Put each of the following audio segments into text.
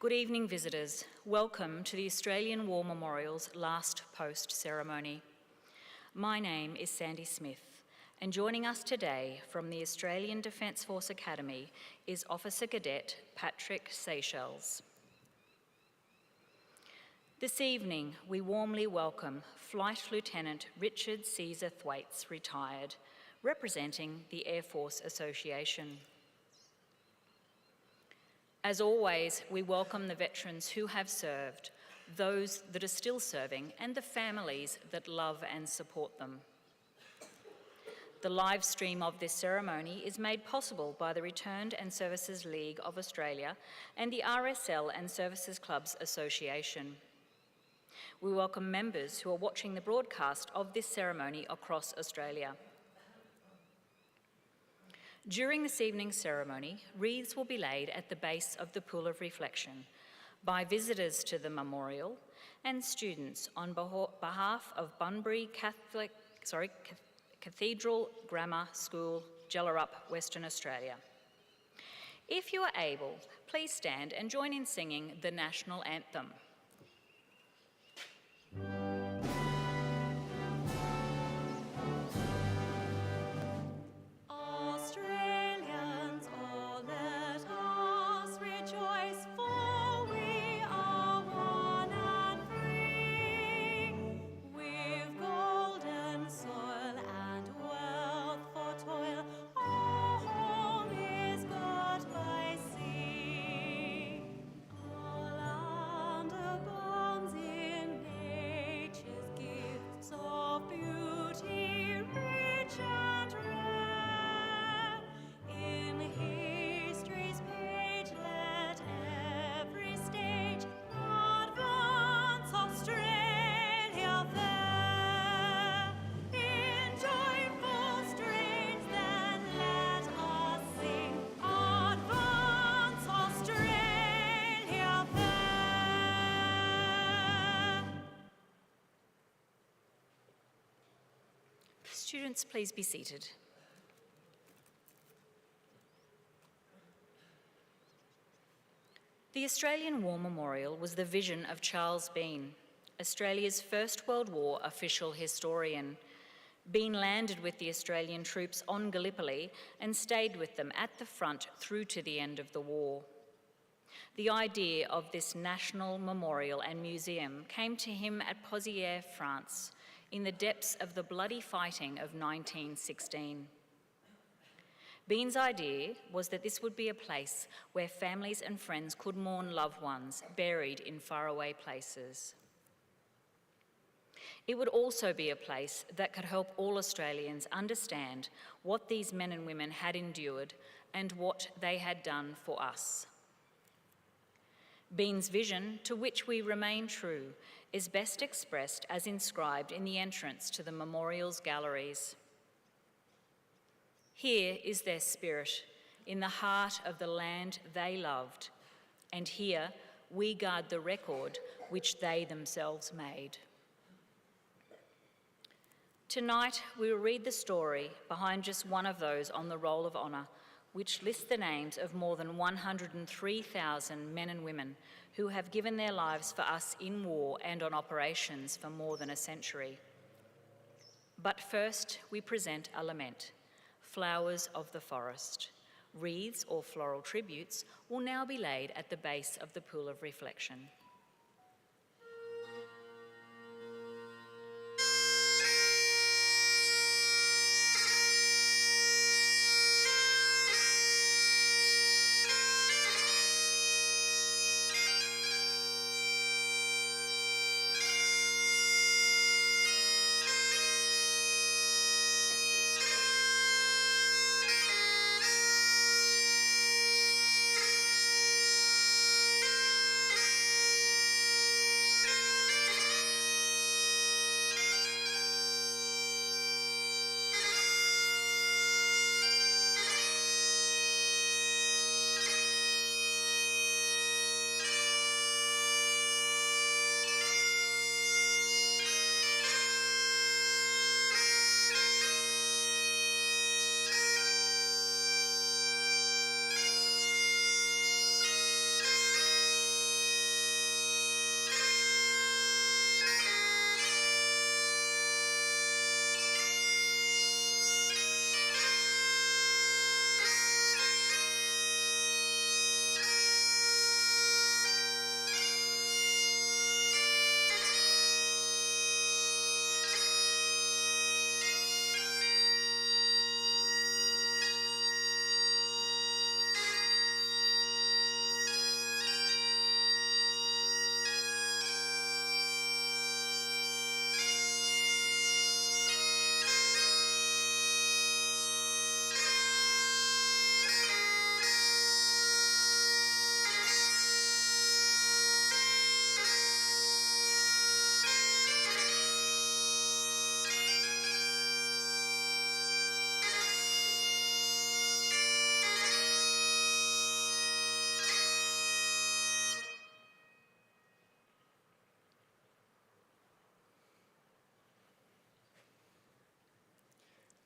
Good evening, visitors. Welcome to the Australian War Memorial's last post ceremony. My name is Sandy Smith, and joining us today from the Australian Defence Force Academy is Officer Cadet Patrick Seychelles. This evening, we warmly welcome Flight Lieutenant Richard Caesar Thwaites, retired, representing the Air Force Association. As always, we welcome the veterans who have served, those that are still serving, and the families that love and support them. The live stream of this ceremony is made possible by the Returned and Services League of Australia and the RSL and Services Clubs Association. We welcome members who are watching the broadcast of this ceremony across Australia. During this evening's ceremony, wreaths will be laid at the base of the Pool of Reflection by visitors to the memorial and students on behalf of Bunbury Cathedral Grammar School, Jellarup, Western Australia. If you are able, please stand and join in singing the National Anthem. Students, please be seated. The Australian War Memorial was the vision of Charles Bean, Australia's First World War official historian. Bean landed with the Australian troops on Gallipoli and stayed with them at the front through to the end of the war. The idea of this national memorial and museum came to him at Pozières, France, in the depths of the bloody fighting of 1916. Bean's idea was that this would be a place where families and friends could mourn loved ones buried in faraway places. It would also be a place that could help all Australians understand what these men and women had endured and what they had done for us. Bean's vision, to which we remain true, is best expressed as inscribed in the entrance to the memorial's galleries. Here is their spirit, in the heart of the land they loved, and here we guard the record which they themselves made. Tonight, we will read the story behind just one of those on the Roll of Honour, which lists the names of more than 103,000 men and women who have given their lives for us in war and on operations for more than a century. But first, we present a lament, Flowers of the Forest. Wreaths or floral tributes will now be laid at the base of the Pool of Reflection.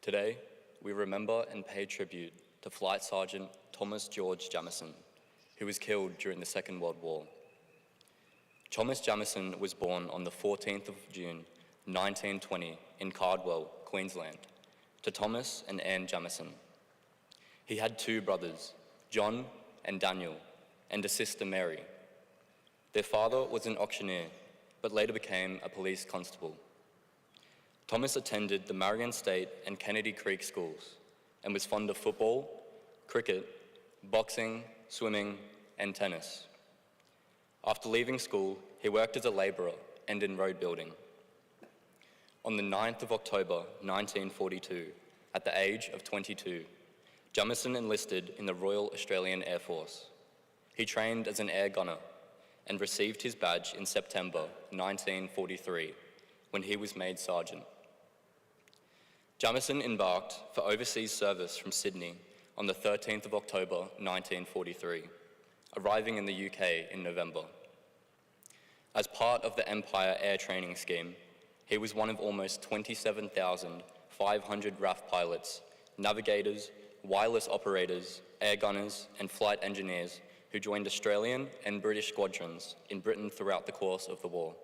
Today, we remember and pay tribute to Flight Sergeant Thomas George Jamieson, who was killed during the Second World War. Thomas Jamieson was born on the 14th of June, 1920 in Cardwell, Queensland, to Thomas and Anne Jamieson. He had two brothers, John and Daniel, and a sister, Mary. Their father was an auctioneer, but later became a police constable. Thomas attended the Marion State and Kennedy Creek schools and was fond of football, cricket, boxing, swimming, and tennis. After leaving school, he worked as a labourer and in road building. On the 9th of October, 1942, at the age of 22, Jamieson enlisted in the Royal Australian Air Force. He trained as an air gunner and received his badge in September 1943, when he was made sergeant. Jamieson embarked for overseas service from Sydney on the 13th of October 1943, arriving in the UK in November. As part of the Empire Air Training Scheme, he was one of almost 27,500 RAF pilots, navigators, wireless operators, air gunners, and flight engineers who joined Australian and British squadrons in Britain throughout the course of the war.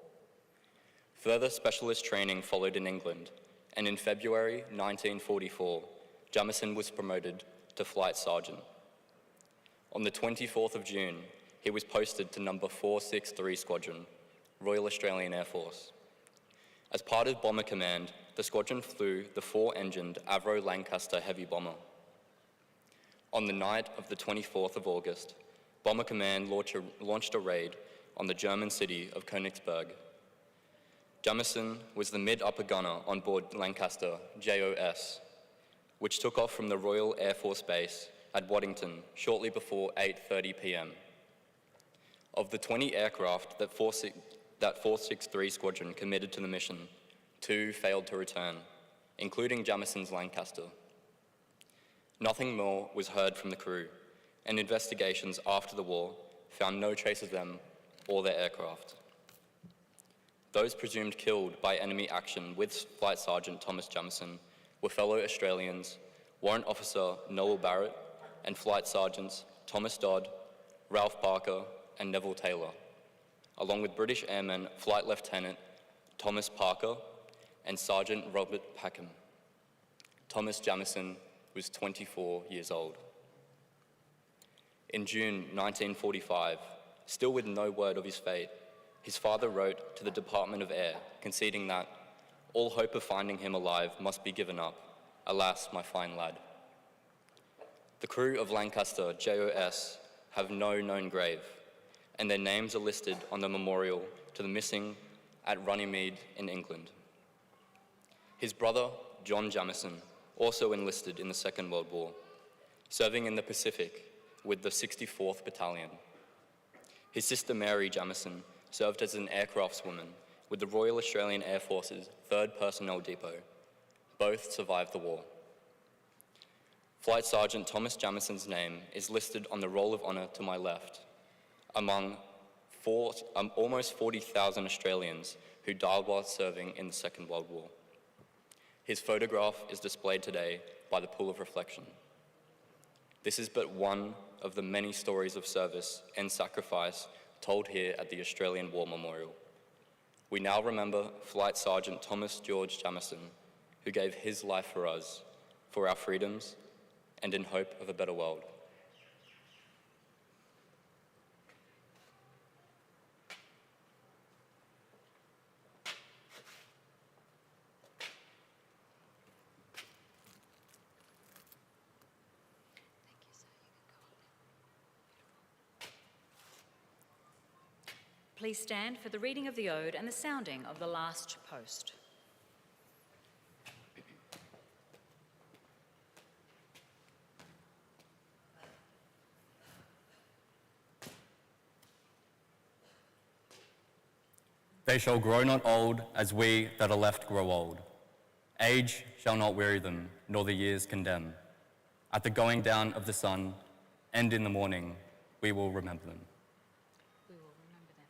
Further specialist training followed in England, and in February 1944, Jamieson was promoted to Flight Sergeant. On the 24th of June, he was posted to number 463 Squadron, Royal Australian Air Force. As part of Bomber Command, the squadron flew the four-engined Avro Lancaster heavy bomber. On the night of the 24th of August, Bomber Command launched a raid on the German city of Königsberg. Jamieson was the mid-upper gunner on board Lancaster JOS, which took off from the Royal Air Force Base at Waddington shortly before 8:30 p.m. Of the 20 aircraft that 463 Squadron committed to the mission, 2 failed to return, including Jamieson's Lancaster. Nothing more was heard from the crew, and investigations after the war found no trace of them or their aircraft. Those presumed killed by enemy action with Flight Sergeant Thomas Jamieson were fellow Australians, Warrant Officer Noel Barrett, and Flight Sergeants Thomas Dodd, Ralph Barker, and Neville Taylor, along with British Airmen Flight Lieutenant Thomas Parker and Sergeant Robert Packham. Thomas Jamieson was 24 years old. In June 1945, still with no word of his fate, his father wrote to the Department of Air, conceding that all hope of finding him alive must be given up. Alas, my fine lad. The crew of Lancaster JOS have no known grave, and their names are listed on the memorial to the missing at Runnymede in England. His brother, John Jamieson, also enlisted in the Second World War, serving in the Pacific with the 64th Battalion. His sister Mary Jamieson served as an aircraftswoman with the Royal Australian Air Force's 3rd Personnel Depot. Both survived the war. Flight Sergeant Thomas Jamieson's name is listed on the Roll of Honour to my left, among almost 40,000 Australians who died while serving in the Second World War. His photograph is displayed today by the Pool of Reflection. This is but one of the many stories of service and sacrifice told here at the Australian War Memorial. We now remember Flight Sergeant Thomas George Jamieson, who gave his life for us, for our freedoms, and in hope of a better world. Please stand for the reading of the ode and the sounding of the last post. They shall grow not old as we that are left grow old. Age shall not weary them, nor the years condemn. At the going down of the sun, and in the morning, we will remember them. We will remember them.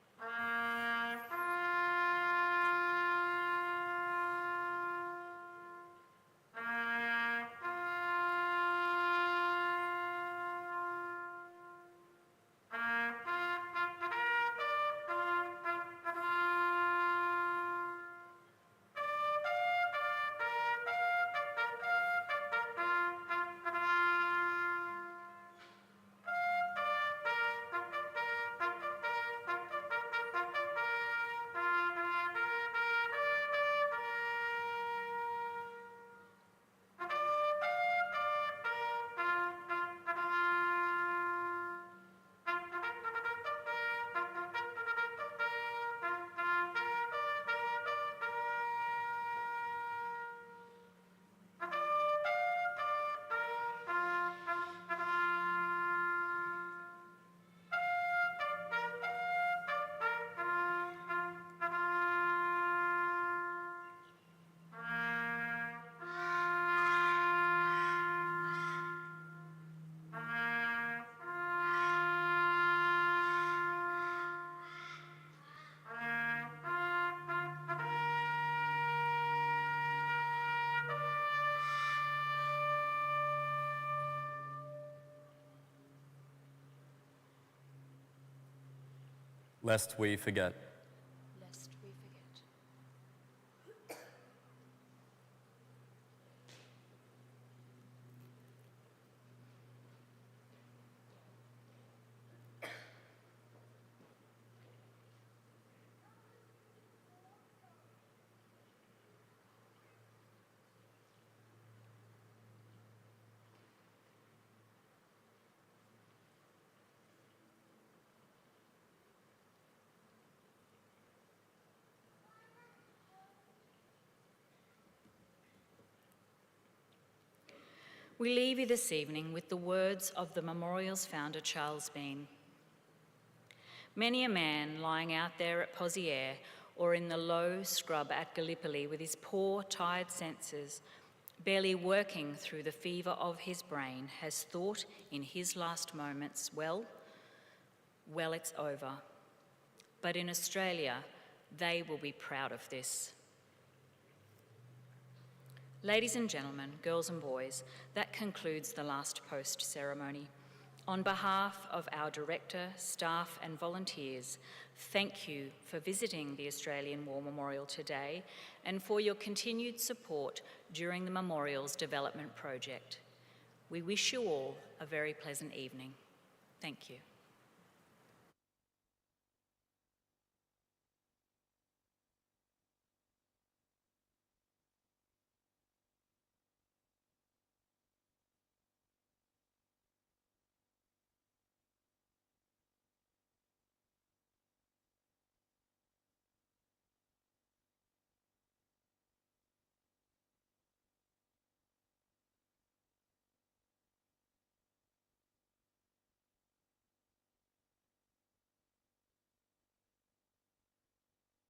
lest we forget. Lest we forget. We leave you this evening with the words of the memorial's founder, Charles Bean. Many a man lying out there at Pozières or in the low scrub at Gallipoli with his poor, tired senses barely working through the fever of his brain has thought in his last moments, well, it's over. But in Australia, they will be proud of this. Ladies and gentlemen, girls and boys, that concludes the last post ceremony. On behalf of our director, staff and volunteers, thank you for visiting the Australian War Memorial today and for your continued support during the memorial's development project. We wish you all a very pleasant evening. Thank you.